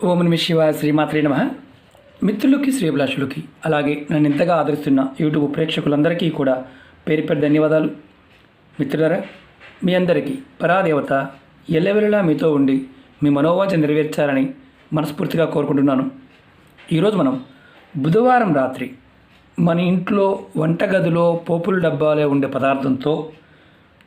ఓం నమః శివాయ శ్రీమాత్రే నమః. మిత్రులకి శ్రేభిలాషులకి అలాగే నన్ను ఇంతగా ఆదరిస్తున్న యూట్యూబ్ ప్రేక్షకులందరికీ కూడా పేరు పేరు ధన్యవాదాలు. మిత్రులారా, మీ అందరికీ పరాదేవత ఎల్లవెల్లలా మీతో ఉండి మీ మనోవాంఛ నెరవేర్చాలని మనస్ఫూర్తిగా కోరుకుంటున్నాను. ఈరోజు మనం బుధవారం రాత్రి మన ఇంట్లో వంటగదిలో పోపుల డబ్బాలో ఉండే పదార్థంతో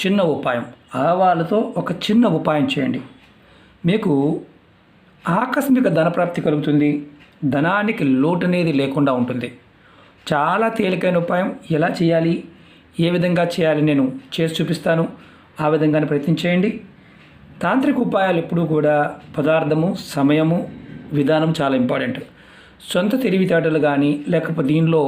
చిన్న ఉపాయం, ఆవాలతో ఒక చిన్న ఉపాయం చేయండి. మీకు ఆకస్మిక ధనప్రాప్తి కలుగుతుంది. ధనానికి లోటు అనేది లేకుండా ఉంటుంది. చాలా తేలికైన ఉపాయం. ఎలా చేయాలి, ఏ విధంగా చేయాలి నేను చేసి చూపిస్తాను. ఆ విధంగానే ప్రయత్నించేయండి. తాంత్రిక ఉపాయాలు ఎప్పుడూ కూడా పదార్థము, సమయము, విధానం చాలా ఇంపార్టెంట్. సొంత తెలివితేటలు కానీ లేకపోతే దీనిలో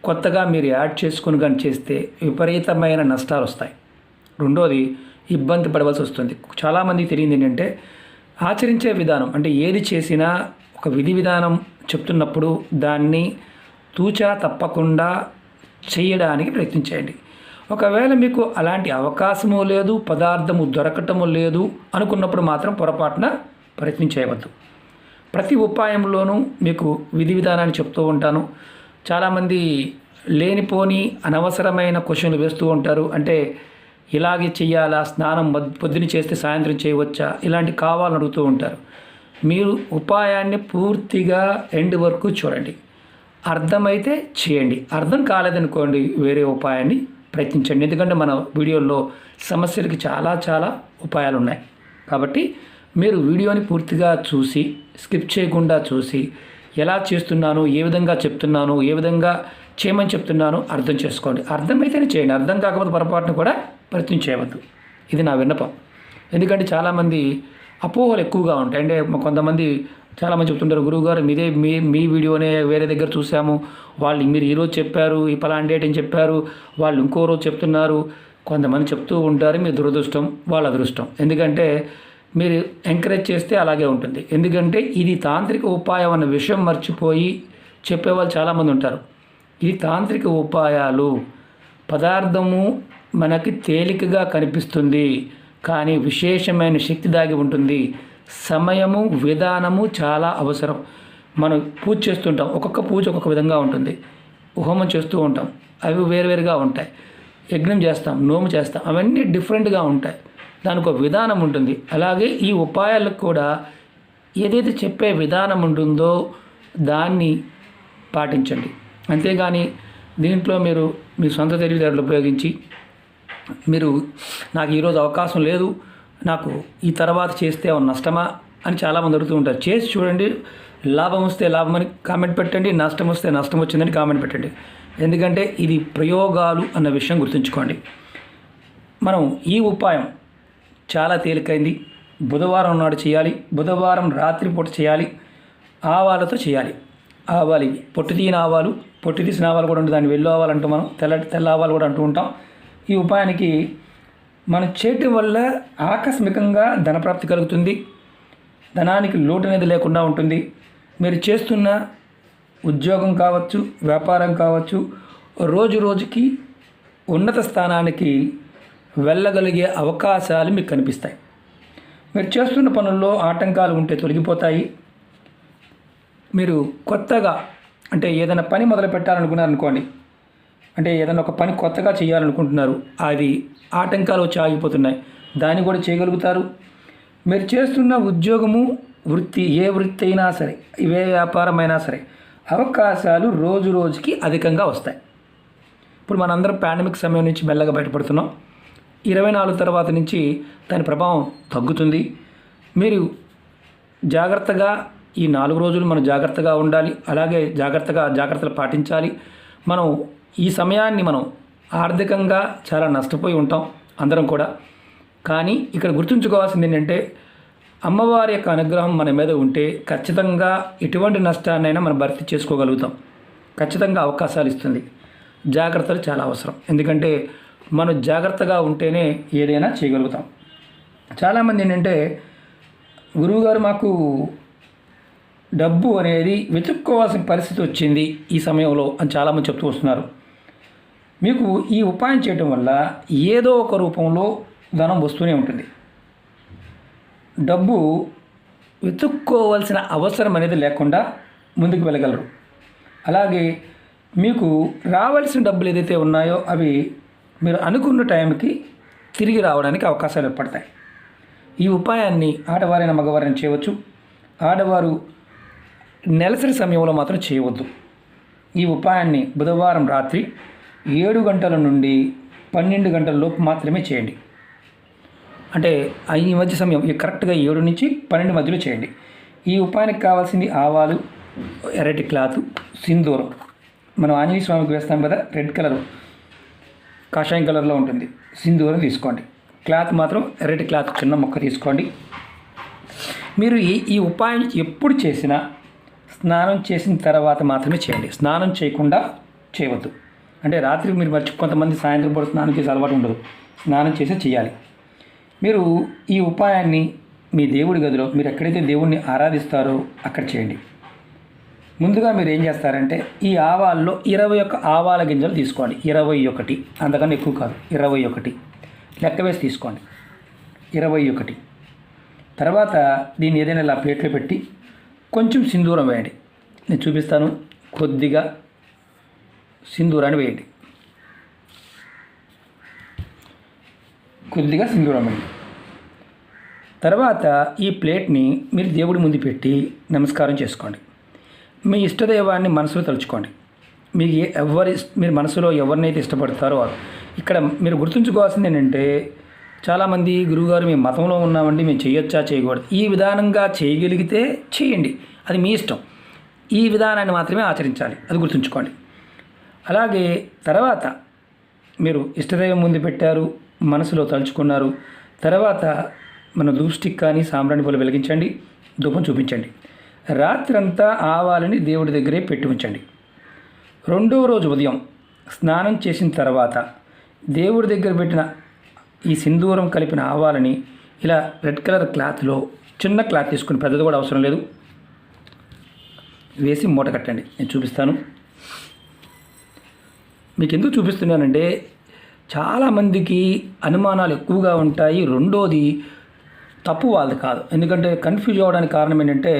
కొత్తగా మీరు యాడ్ చేసుకుని కానీ చేస్తే విపరీతమైన నష్టాలు వస్తాయి. రెండోది, ఇబ్బంది పడవలసి వస్తుంది. చాలామందికి తెలియదు ఏంటంటే, ఆచరించే విధానం అంటే ఏది చేసినా ఒక విధి విధానం చెప్తున్నప్పుడు దాన్ని తూచా తప్పకుండా చేయడానికి ప్రయత్నించండి. ఒకవేళ మీకు అలాంటి అవకాశము లేదు, పదార్థము దొరకటము లేదు అనుకున్నప్పుడు మాత్రం పొరపాటున ప్రయత్నించేయవద్దు. ప్రతి ఉపాయంలోనూ మీకు విధి విధానాన్ని చెప్తూ ఉంటాను. చాలామంది లేనిపోని అనవసరమైన క్వశ్చన్లు వేస్తూ ఉంటారు. అంటే ఇలాగే చెయ్యాలా, స్నానం పొద్దున చేస్తే సాయంత్రం చేయవచ్చా, ఇలాంటి కావాలని అడుగుతూ ఉంటారు. మీరు ఉపాయాన్ని పూర్తిగా ఎండ్ వరకు చూడండి. అర్థమైతే చేయండి, అర్థం కాలేదనుకోండి వేరే ఉపాయాన్ని ప్రయత్నించండి. ఎందుకంటే మన వీడియోల్లో సమస్యలకి చాలా ఉపాయాలు ఉన్నాయి. కాబట్టి మీరు వీడియోని పూర్తిగా చూసి స్కిప్ చేయకుండా చూసి ఎలా చేస్తున్నాను, ఏ విధంగా చెప్తున్నాను, ఏ విధంగా చేయమని చెప్తున్నాను అర్థం చేసుకోండి. అర్థమైతేనే చేయండి, అర్థం కాకపోతే పొరపాటును కూడా ప్రయత్నించేయవద్దు. ఇది నా విన్నపం. ఎందుకంటే చాలామంది అపోహలు ఎక్కువగా ఉంటాయి. అంటే కొంతమంది చాలామంది చెప్తుంటారు, గురువుగారు మీదే మీ వీడియోనే వేరే దగ్గర చూసాము, వాళ్ళు మీరు ఈరోజు చెప్పారు, ఈ పలానా డేట్ అని చెప్పారు, వాళ్ళు ఇంకో రోజు చెప్తున్నారు. కొంతమంది చెప్తూ ఉంటారు. మీ దురదృష్టం, వాళ్ళ అదృష్టం. ఎందుకంటే మీరు ఎంకరేజ్ చేస్తే అలాగే ఉంటుంది. ఎందుకంటే ఇది తాంత్రిక ఉపాయం అన్న విషయం మర్చిపోయి చెప్పేవాళ్ళు చాలామంది ఉంటారు. ఇది తాంత్రిక ఉపాయాలు. పదార్థము మనకి తేలికగా కనిపిస్తుంది, కానీ విశేషమైన శక్తి దాగి ఉంటుంది. సమయము, విధానము చాలా అవసరం. మనం పూజ చేస్తుంటాం, ఒక్కొక్క పూజ ఒక్కొక్క విధంగా ఉంటుంది. హోమం చేస్తూ ఉంటాం, అవి వేరువేరుగా ఉంటాయి. యజ్ఞం చేస్తాం, నోము చేస్తాం, అవన్నీ డిఫరెంట్గా ఉంటాయి. దానికి ఒక విధానం ఉంటుంది. అలాగే ఈ ఉపాయాలకు కూడా ఏదైతే చెప్పే విధానం ఉంటుందో దాన్ని పాటించండి. అంతేగాని దీంట్లో మీరు మీ సొంత తెలివితేటలు ఉపయోగించి మీరు నాకు ఈరోజు అవకాశం లేదు, నాకు ఈ తర్వాత చేస్తే నష్టమా అని చాలామంది అడుగుతూ ఉంటారు. చేసి చూడండి, లాభం వస్తే లాభం అని కామెంట్ పెట్టండి, నష్టం వస్తే నష్టం వచ్చిందని కామెంట్ పెట్టండి. ఎందుకంటే ఇది ప్రయోగాలు అన్న విషయం గుర్తుంచుకోండి. మనం ఈ ఉపాయం చాలా తేలికైంది. బుధవారం నాడు చేయాలి. బుధవారం రాత్రిపూట చేయాలి. ఆవాలతో చేయాలి. ఆవాలు ఇవి పొట్టు తీయని ఆవాలు, పొట్టు తీసిన ఆవాలు కూడా ఉంటుంది. దాన్ని వెళ్ళు ఆవాలు అంటూ మనం తెల్ల ఆవాలు కూడా అంటూ ఉంటాం. ఈ ఉపాయానికి మనం చేయటం వల్ల ఆకస్మికంగా ధనప్రాప్తి కలుగుతుంది. ధనానికి లోటు అనేది లేకుండా ఉంటుంది. మీరు చేస్తున్న ఉద్యోగం కావచ్చు, వ్యాపారం కావచ్చు, రోజు రోజుకి ఉన్నత స్థానానికి వెళ్ళగలిగే అవకాశాలు మీకు కనిపిస్తాయి. మీరు చేస్తున్న పనుల్లో ఆటంకాలు ఉంటే తొలగిపోతాయి. మీరు కొత్తగా అంటే ఏదైనా పని మొదలు పెట్టాలనుకున్నారనుకోండి, అంటే ఏదైనా ఒక పని కొత్తగా చేయాలనుకుంటున్నారు, అది ఆటంకాలు వచ్చి ఆగిపోతున్నాయి, దాన్ని కూడా చేయగలుగుతారు. మీరు చేస్తున్న ఉద్యోగము, వృత్తి, ఏ వృత్తి అయినా సరే, ఏ వ్యాపారమైనా సరే, అవకాశాలు రోజు రోజుకి అధికంగా వస్తాయి. ఇప్పుడు మనందరం పాండమిక్ సమయం నుంచి మెల్లగా బయటపడుతున్నాం. 24 తర్వాత నుంచి దాని ప్రభావం తగ్గుతుంది. మీరు జాగ్రత్తగా ఈ 4 రోజులు మనం జాగ్రత్తగా ఉండాలి. అలాగే జాగ్రత్తలు పాటించాలి. మనం ఈ సమయాన్ని మనం ఆర్థికంగా చాలా నష్టపోయి ఉంటాం అందరం కూడా. కానీ ఇక్కడ గుర్తుంచుకోవాల్సింది ఏంటంటే, అమ్మవారి యొక్క అనుగ్రహం మన మీద ఉంటే ఖచ్చితంగా ఎటువంటి నష్టాన్నైనా మనం భర్తీ చేసుకోగలుగుతాం. ఖచ్చితంగా అవకాశాలు ఇస్తుంది. జాగ్రత్తలు చాలా అవసరం. ఎందుకంటే మనం జాగ్రత్తగా ఉంటేనే ఏదైనా చేయగలుగుతాం. చాలామంది ఏంటంటే, గురువుగారు మాకు డబ్బు అనేది వెతుక్కోవాల్సిన పరిస్థితి వచ్చింది ఈ సమయంలో అని చాలామంది చెప్తూ వస్తున్నారు. మీకు ఈ ఉపాయం చేయటం వల్ల ఏదో ఒక రూపంలో ధనం వస్తూనే ఉంటుంది. డబ్బు వెతుక్కోవాల్సిన అవసరం అనేది లేకుండా ముందుకు వెళ్ళగలరు. అలాగే మీకు రావాల్సిన డబ్బులు ఏదైతే ఉన్నాయో అవి మీరు అనుకున్న టైంకి తిరిగి రావడానికి అవకాశాలు ఏర్పడతాయి. ఈ ఉపాయాన్ని ఆడవారైన మగవారైనా చేయవచ్చు. ఆడవారు నెలసరి సమయంలో మాత్రం చేయవద్దు. ఈ ఉపాయాన్ని బుధవారం రాత్రి 7 గంటల నుండి 12 గంటల లోపు మాత్రమే చేయండి. అంటే ఈ మధ్య సమయం కరెక్ట్గా 7 నుంచి 12 మధ్యలో చేయండి. ఈ ఉపాయానికి కావాల్సింది ఆవాలు, ఎర్రటి క్లాత్, సింధూరం. మనం ఆంజనేయ స్వామికి వేస్తాం కదా, రెడ్ కలర్ కాషాయం కలర్లో ఉంటుంది. సింధూరం తీసుకోండి. క్లాత్ మాత్రం ఎర్రటి క్లాత్ చిన్న ముక్క తీసుకోండి. మీరు ఈ ఉపాయం ఎప్పుడు చేసినా స్నానం చేసిన తర్వాత మాత్రమే చేయండి. స్నానం చేయకుండా చేయవద్దు. అంటే రాత్రి మీరు కొంతమంది సాయంత్రం పూట స్నానం చేసే అలవాటు ఉండదు, స్నానం చేసే చేయాలి. మీరు ఈ ఉపాయాన్ని మీ దేవుడి గదిలో మీరు ఎక్కడైతే దేవుణ్ణి ఆరాధిస్తారో అక్కడ చేయండి. ముందుగా మీరు ఏం చేస్తారంటే ఈ ఆవాల్లో 21 ఆవాల గింజలు తీసుకోండి. 21, అంతకన్నా ఎక్కువ కాదు, 21 లెక్క వేసి తీసుకోండి. 21 తర్వాత దీన్ని ఏదైనా ఇలా ప్లేట్లో పెట్టి కొంచెం సింధూరం వేయండి. నేను చూపిస్తాను. కొద్దిగా సింధూరాన్ని వేయండి. కొద్దిగా సింధూరం వేయండి. తర్వాత ఈ ప్లేట్ని మీరు దేవుడి ముందు పెట్టి నమస్కారం చేసుకోండి. మీ ఇష్టదైవాన్ని మనసులో తలుచుకోండి. మీరు మనసులో ఎవరినైతే ఇష్టపడతారో ఇక్కడ మీరు గుర్తుంచుకోవాల్సింది ఏంటంటే, చాలామంది గురువుగారు మేము మతంలో ఉన్నామండి, మేము చేయొచ్చా చేయకూడదు. ఈ విధానంగా చేయగలిగితే చేయండి, అది మీ ఇష్టం. ఈ విధానాన్ని మాత్రమే ఆచరించాలి, అది గుర్తుంచుకోండి. అలాగే తర్వాత మీరు ఇష్టదైవం ముందు పెట్టారు, మనసులో తలుచుకున్నారు. తర్వాత మన దూష్టికి కానీ సాంబ్రాణి పూలు వెలిగించండి, ధూపం చూపించండి. రాత్రంతా ఆవాలని దేవుడి దగ్గరే పెట్టి ఉంచండి. 2వ రోజు ఉదయం స్నానం చేసిన తర్వాత దేవుడి దగ్గర పెట్టిన ఈ సింధూరం కలిపిన ఆవాలని ఇలా రెడ్ కలర్ క్లాత్లో, చిన్న క్లాత్ తీసుకుని, పెద్దది కూడా అవసరం లేదు, వేసి మూట కట్టండి. నేను చూపిస్తాను. మీకు ఎందుకు చూపిస్తున్నానంటే చాలామందికి అనుమానాలు ఎక్కువగా ఉంటాయి. రెండోది తప్పు వాళ్ళది కాదు. ఎందుకంటే కన్ఫ్యూజ్ అవ్వడానికి కారణం ఏంటంటే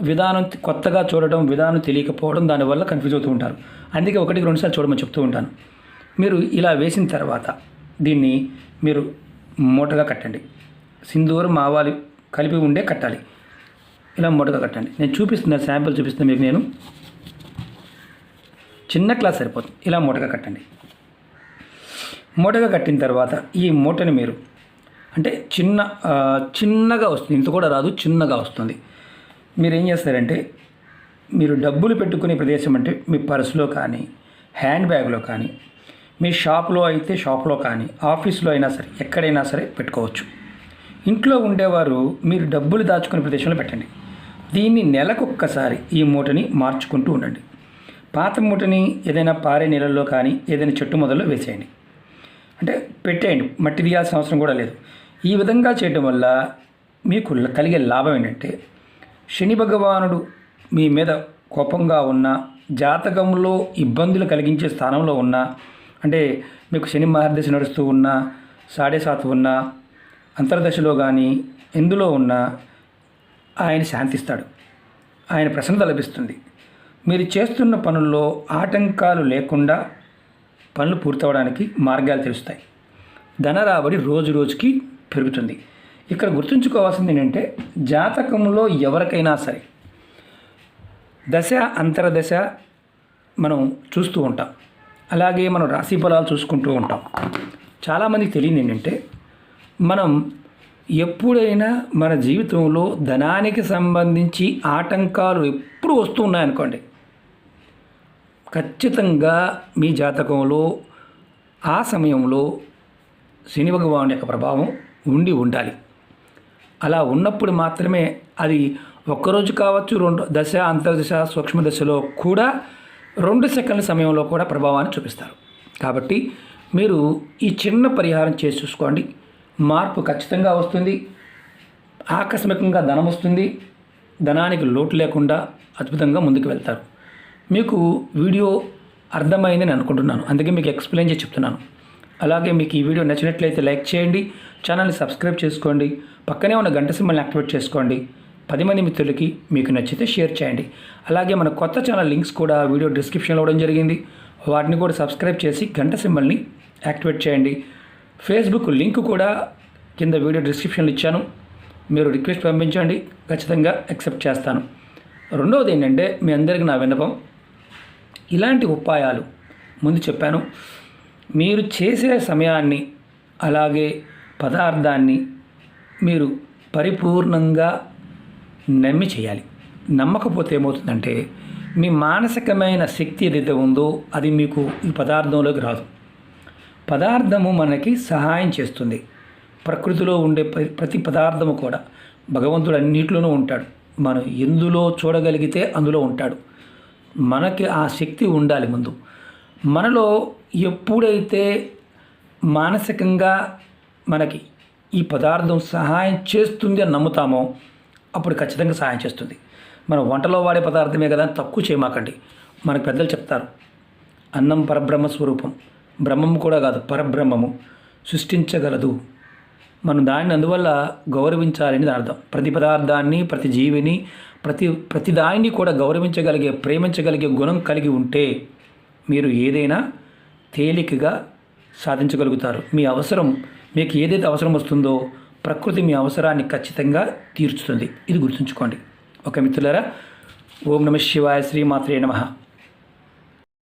విధానం కొత్తగా చూడడం, విధానం తెలియకపోవడం, దానివల్ల కన్ఫ్యూజ్ అవుతూ ఉంటారు. అందుకే 1-2 సార్లు చూడమని చెప్తూ ఉంటాను. మీరు ఇలా వేసిన తర్వాత దీన్ని మీరు మూటగా కట్టండి. సింధూరం ఆవాలు కలిపి ఉండే కట్టాలి. ఇలా మూటగా కట్టండి. నేను చూపిస్తున్నాను, శాంపిల్ చూపిస్తున్నాను మీకు. నేను చిన్న క్లాస్ సరిపోతుంది. ఇలా మూటగా కట్టండి. మూటగా కట్టిన తర్వాత ఈ మూటని మీరు అంటే చిన్నగా వస్తుంది, ఇంత కూడా రాదు, చిన్నగా వస్తుంది. మీరు ఏం చేస్తారంటే, మీరు డబ్బులు పెట్టుకునే ప్రదేశం అంటే మీ పర్సులో కానీ, హ్యాండ్ బ్యాగ్లో కానీ, మీ షాప్లో అయితే షాప్లో కానీ, ఆఫీస్లో అయినా సరే, ఎక్కడైనా సరే పెట్టుకోవచ్చు. ఇంట్లో ఉండేవారు మీరు డబ్బులు దాచుకునే ప్రదేశంలో పెట్టండి. దీన్ని నెలకొక్కసారి ఈ మూటని మార్చుకుంటూ ఉండండి. పాత మూటని ఏదైనా పారే నీళ్ళల్లో కానీ, ఏదైనా చెట్టు మొదల్లో వేసేయండి. అంటే పెట్టేయండి, మట్టి తీయాల్సిన అవసరం కూడా లేదు. ఈ విధంగా చేయడం వల్ల మీకు కలిగే లాభం ఏంటంటే, శని భగవానుడు మీ మీద కోపంగా ఉన్న, జాతకంలో ఇబ్బందులు కలిగించే స్థానంలో ఉన్న, అంటే మీకు శని మహర్దశ నడుస్తూ ఉన్నా, 7.5 ఉన్నా, అంతర్దశలో కానీ ఎందులో ఉన్నా ఆయన శాంతిస్తాడు, ఆయన ప్రసన్నత లభిస్తుంది. మీరు చేస్తున్న పనుల్లో ఆటంకాలు లేకుండా పనులు పూర్తవడానికి మార్గాలు తెలుస్తాయి. ధన రాబడి రోజు రోజుకి పెరుగుతుంది. ఇక్కడ గుర్తుంచుకోవాల్సింది ఏంటంటే, జాతకంలో ఎవరికైనా సరే దశ అంతర్దశ మనం చూస్తూ ఉంటాం. అలాగే మనం రాశి ఫలాలు చూసుకుంటూ ఉంటాం. చాలామందికి తెలియదు ఏంటంటే, మనం ఎప్పుడైనా మన జీవితంలో ధనానికి సంబంధించి ఆటంకాలు ఎప్పుడు వస్తూ ఉన్నాయనుకోండి, ఖచ్చితంగా మీ జాతకంలో ఆ సమయంలో శని భగవాను యొక్క ప్రభావం ఉండి ఉండాలి. అలా ఉన్నప్పుడు మాత్రమే అది ఒక్కరోజు కావచ్చు, 2 దశ అంతర్దశ సూక్ష్మ దశలో కూడా 2 సెకండ్ల సమయంలో కూడా ప్రభావాన్ని చూపిస్తారు. కాబట్టి మీరు ఈ చిన్న పరిహారం చేసి చూసుకోండి, మార్పు ఖచ్చితంగా వస్తుంది. ఆకస్మికంగా ధనం వస్తుంది, ధనానికి లోటు లేకుండా అద్భుతంగా ముందుకు వెళ్తారు. మీకు వీడియో అర్థమైందని అనుకుంటున్నాను, అందుకే మీకు ఎక్స్ప్లెయిన్ చేసి చెప్తున్నాను. అలాగే మీకు ఈ వీడియో నచ్చినట్లయితే లైక్ చేయండి, ఛానల్ని సబ్స్క్రైబ్ చేసుకోండి, పక్కనే ఉన్న గంట సింబల్ని యాక్టివేట్ చేసుకోండి. 10 మంది మిత్రులకి మీకు నచ్చితే షేర్ చేయండి. అలాగే మన కొత్త ఛానల్ లింక్స్ కూడా వీడియో డిస్క్రిప్షన్లో ఇవ్వడం జరిగింది. వాటిని కూడా సబ్స్క్రైబ్ చేసి గంట సింబల్ని యాక్టివేట్ చేయండి. ఫేస్బుక్ లింక్ కూడా కింద వీడియో డిస్క్రిప్షన్లో ఇచ్చాను. మీరు రిక్వెస్ట్ పంపించండి, ఖచ్చితంగా యాక్సెప్ట్ చేస్తాను. రెండవది ఏంటంటే, మీ అందరికీ నా విన్నపం, ఇలాంటి ఉపాయాలు ముందు చెప్పాను. మీరు చేసే సమయాన్ని అలాగే పదార్థాన్ని మీరు పరిపూర్ణంగా నమ్మి చేయాలి. నమ్మకపోతే ఏమవుతుందంటే, మీ మానసికమైన శక్తి ఏదైతే ఉందో అది మీకు ఈ పదార్థంలోకి రాదు. పదార్థము మనకి సహాయం చేస్తుంది. ప్రకృతిలో ఉండే ప్రతి పదార్థము కూడా భగవంతుడు అన్నింటిలోనూ ఉంటాడు. మనం ఎందులో చూడగలిగితే అందులో ఉంటాడు. మనకి ఆ శక్తి ఉండాలి. ముందు మనలో ఎప్పుడైతే మానసికంగా మనకి ఈ పదార్థం సహాయం చేస్తుంది అని నమ్ముతామో అప్పుడు ఖచ్చితంగా సహాయం చేస్తుంది. మనం వంటలో వాడే పదార్థమే కదా, తక్కువ చేయమాకండి. మనకు పెద్దలు చెప్తారు, అన్నం పరబ్రహ్మ స్వరూపం, బ్రహ్మము కూడా కాదు పరబ్రహ్మము సృష్టించగలదు. మనం దాన్ని అందువల్ల గౌరవించాలని దాని అర్థం. ప్రతి పదార్థాన్ని, ప్రతి జీవిని, ప్రతి దానిని కూడా గౌరవించగలిగే, ప్రేమించగలిగే గుణం కలిగి ఉంటే మీరు ఏదైనా తేలికగా సాధించగలుగుతారు. మీ అవసరం, మీకు ఏదైతే అవసరం వస్తుందో ప్రకృతి మీ అవసరాన్ని ఖచ్చితంగా తీర్చుతుంది. ఇది గుర్తుంచుకోండి. ఓకే మిత్రులారా, ఓం నమః శివాయ, శ్రీమాత్రే నమః.